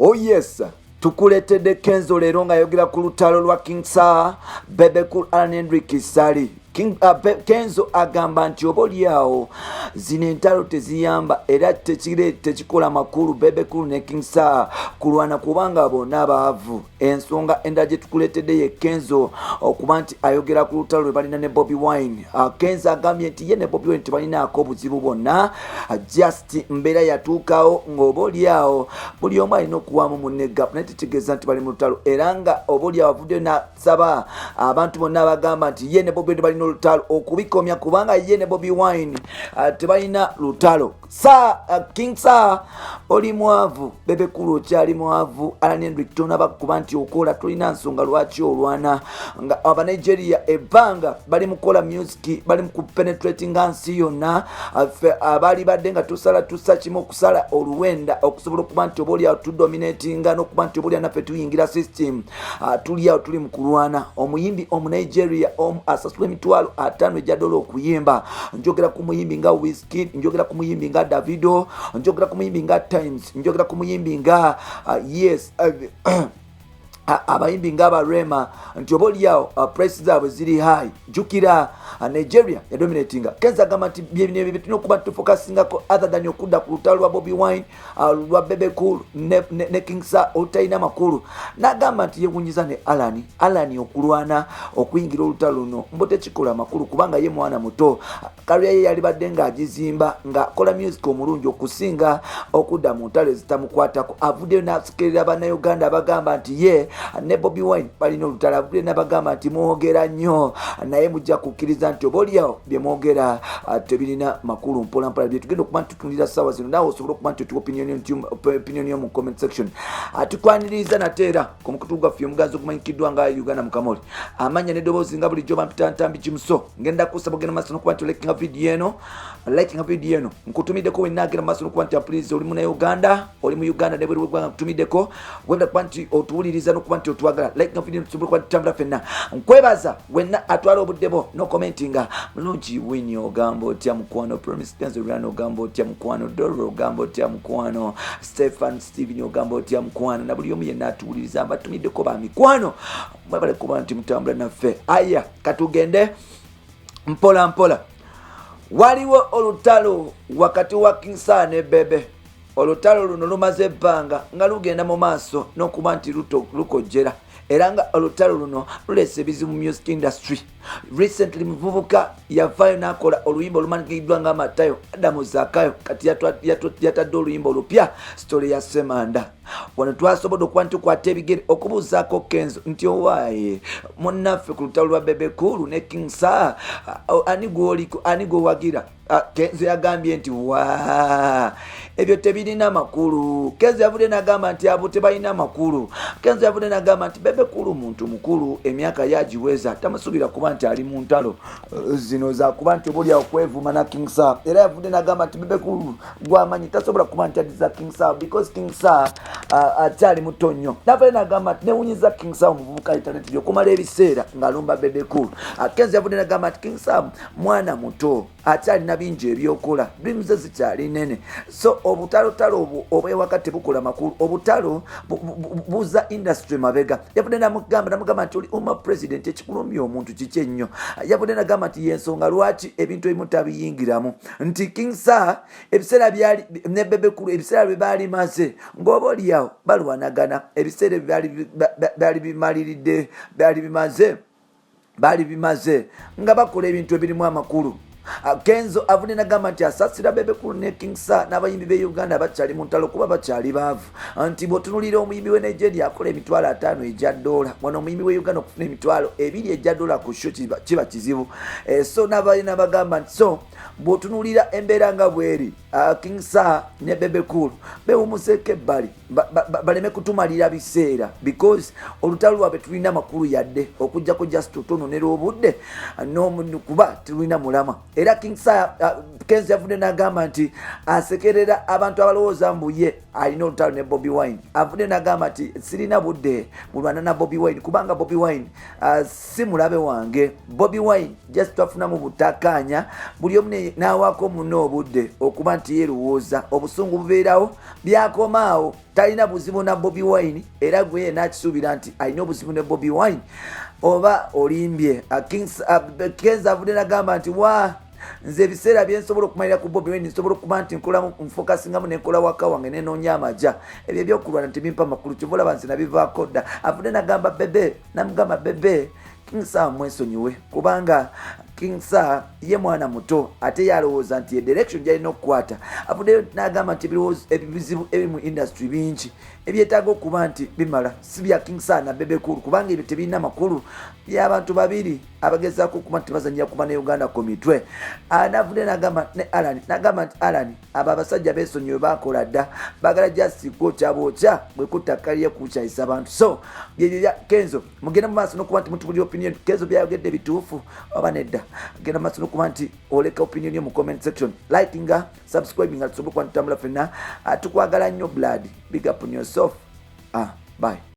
Oh yes, tukuletedde Kenzo leero nga yogera ku lutalo lwa King Saha Bebe ku Henry Sali. Kenzo agamba nti oboolyawo zino entalo teziyamba era tekikola makulu Bebe Kulu ne King Saha kulwana kubanga bonna baavu. Ensonga endala gye tukuletedde ye Kenzo okuba nti ayogera ku lutalo lwe balina ne Bobi Wine. Kenzo agambye nti ye ne Bobi Wine tebalinaako obuzibu bwonna, just mbeera yatuukawo ng'oboolyawo buli omu alina okuwaamu munne gap naye tetegeeza nti bali mu lutalo, era nga oboolyawo avudde nasaba abantu bonna abagamba nti ye ne Bobi Wine balina lutalo okubikomya kubanga ye ne Bobi Wine tebalina lutalo. King Saha oli mwavu, Bebe Kulu okyali mwavu, Henry tonaba kuba nti okola tulina nsonga lwaki olwana nga aba Nigeria ebbanga bali mukola music bali mu penetrating nsi yonna. Abali badde nga tusa kimu okusala oluwenda okusobola okuba nti oboolyawo tudominatinga n'okuba nti oboolyawo naffe tuyingira system tuliawo tuli mu kulwana. Omuyimbi Nigeria asasula emitwalo 5 ejja dola okuyimba. Njogera ku muyimbi nga Wizkid, njogera ku muyimbi nga Davido, njogera ku muyimbi nga Times, njogera ku muyimbi nga abayimbi nga Barema, nti oboolyawo prices zaabwe ziri high. Jukira Nigeria yadominatinga. Kenzo agamba nti byebino bitulina okuba tufocusingako other than okudda ku lutalo lwa Bobi Wine lwa Bebe Kulu ne King Saha otalina makulu. N'agamba nti yewunyiza ne Alani okulwana okuyingira olutalo luno mbo tekikola makulu kubanga ye mwana muto. Career ye yali badde ng'agizimba ng'akola music omulungi okusinga okudda mu ntalo ezitamukwatako. Avuddeyo n'asikerera bannayuganda abagamba nti ye ne Bobi Wine balina olutalo. Avuddeyo n'abagamba nti mwogera nnyo naye mujja kukkiriza nti oboolyawo bye mwogera tebirina makulu. Mpolampola bye tugenda okuba tutunulira ssaawa zino naawe osobola okuba nti otuwa opinion yo mu comment section. Tukwaniriza nateera ku mukutu gwaffe omuganzi ogumanyikiddwa nga Uganda Mukamooli. Amanya n'eddoboozi nga bulijjo bampita Ntambi Kimuso. Ngenda kusaba ogenda maaso n'okuba nti likinga video eno nkutumiddeko wennaagenda maaso n'okuba nti please oli mu Uganda, oli mu Uganda ne buli bwegwanga nkutumiddeko wenda kuba nti otuwuliriza n'okuba nti otwagala likinga video tusobole okuba tutambula ffenna. Nkwebaza wenna atwala obuddebo no commentinga mulungi Winnie ogamba otya mukwano, Promise Kenzo Ryan ogamba otya mukwano, Doro ogamba otya mukwano, Steven ogamba otya mukwano, na buli omu yenna atuwuliriza mbatumiddeko ba mikwano mwebale kuba nti mutambula naffe. Aya katugende mpola. Waliwo olutalo wakati wa King Saha ne Bebe. Olutalo luno lumaze ebbanga nga lugenda mu maaso n'okuba nti lukojjera. Era nga olutalo luno luleese ebizibu mu music industry. Recently muvubuka yavaayo n'akola oluyimba olumanyikiddwa nga Matayo Adamu Zakayo, kati yatadde oluyimba olupya story ya Semanda. Wano twasobodde okuba ntukwata ebigere okubuuzaako Kenzo nti owaaye munnaffe ku lutalo lwa Bebe Kulu ne King Saha ani gwowagira. Kenzo yagambye nti ebyo tebirina makulu. Kenzo yavudde n'agamba nti abo tebalina makulu. Kenzo yavudde n'agamba nti Bebe Kulu muntu mukulu, emyaka yagiweza, tamusuubira kuba nti ali mu ntalo zino za kuba nti oboolyawo kwevuma na King Saha. Era yavudde n'agamba nti Bebe Kulu gwamanyi tasobola kuba nti adiza King Saha because King Saha akyali muto nnyo. Navudde n'agamba nti newunyiza King Saha omuvubuka internet okumala ebiseera ng'alumba Bebe Kulu. Kenzo yavudde n'agamba nti King Saha mwana muto akyalina bingi ebyokola, bimuze zikyali nene. So obutalotalo obwewaka tebukola makulu, obutalo buza industry mabega. Yavudde namugamba nti oli uma president ekikulumya omuntu kiki ennyo. Yavudde n'agamba nti yensonga lwaki ebintu ebimu tabiyingiramu, nti King Saha ebiseera byali ne Bebe Kulu ebiseera bye baali maze ng'oboolyawo balwanagana, ebiseera byali bimaliridde baali bimaze nga bakola ebintu ebirimu amakulu. Kenzo avudde n'agamba nti asasira Bebe Kulu ne King Saha n'abayimbi b'e Uganda bakyali mu ntalo kuba bakyali baavu. Nti bw'otunuulira omuyimbi w'e Nigeria akola emitwalo 5 ejja dola, wano omuyimbi w'e Uganda okufuna emitwalo 2 ejja dola ku show kiba kizibu. So n'abagamba nti so bw'otunuulira embeera nga bweri King Saha ne Bebe Kulu bewumuseeko ebbali baleme kutumalira biseera because olutalo lwabwe tulina makulu yadde okujjako just tutononera obudde kuba tulina mulama. era King Saha Kenzo yavudde n'agamba nti asekerera abantu abalowooza mbu ye alina olutalo ne Bobi Wine. Avudde n'agamba nti sirina budde mulwana na Bobi Wine kubanga Bobi Wine si mulabe wange. Bobi Wine just twafunamu butakkaanya buli omu n'awaako munno obudde okuba nti yerowooza obusungu bubeerawo byakomaawo. Talina buzibu na Bobi Wine era gwe ye n'akisuubira nti alina obuzibu ne Bobi Wine oba olimbye. Kenzo avudde n'agamba nti nze ebiseera byensobola okumalira ku Bobi Wine nsobola okuba nti nkola nfokasingamu nenkola waka wange nenoonya amaja ebyo ebyokulwana tebimpa makulu kyobulaba nze nabivaako dda. Avudde n'agamba Bebe namugamba Bebe King Saha mwesonyiwe kubanga King Saha ye mwana muto ate yalowooza nti direction gyalina okukwata. Avuddeyo n'agamba nti ebizibu ebi mu industry bingi ebyetaaga okuba nti bimala si bya King Saha na Bebe Cool kubanga ebyo tebirina makulu by'abantu babiri abagezaako okuba nti bazanyira kuba ne Uganda komitwe. N'avudde n'agamba ne Alan n'agamba nti Alan abo abasajja beesonyiwe baakola dda baagala just kwokyabwokya bwe kuttakkaliye kukyayisa abantu. So byebyo bya Kenzo mugenda mu maaso n'okuba nti mutubulira opinion Kenzo byayogedde bituufu oba nedda. Genda mu maaso n'okuba nti oleka opinion yo mu comment section, likinga, subscribinga tusobole okuba ntutambula ffenna. Tukwagala nnyo blood. Big up on yourself. Bye.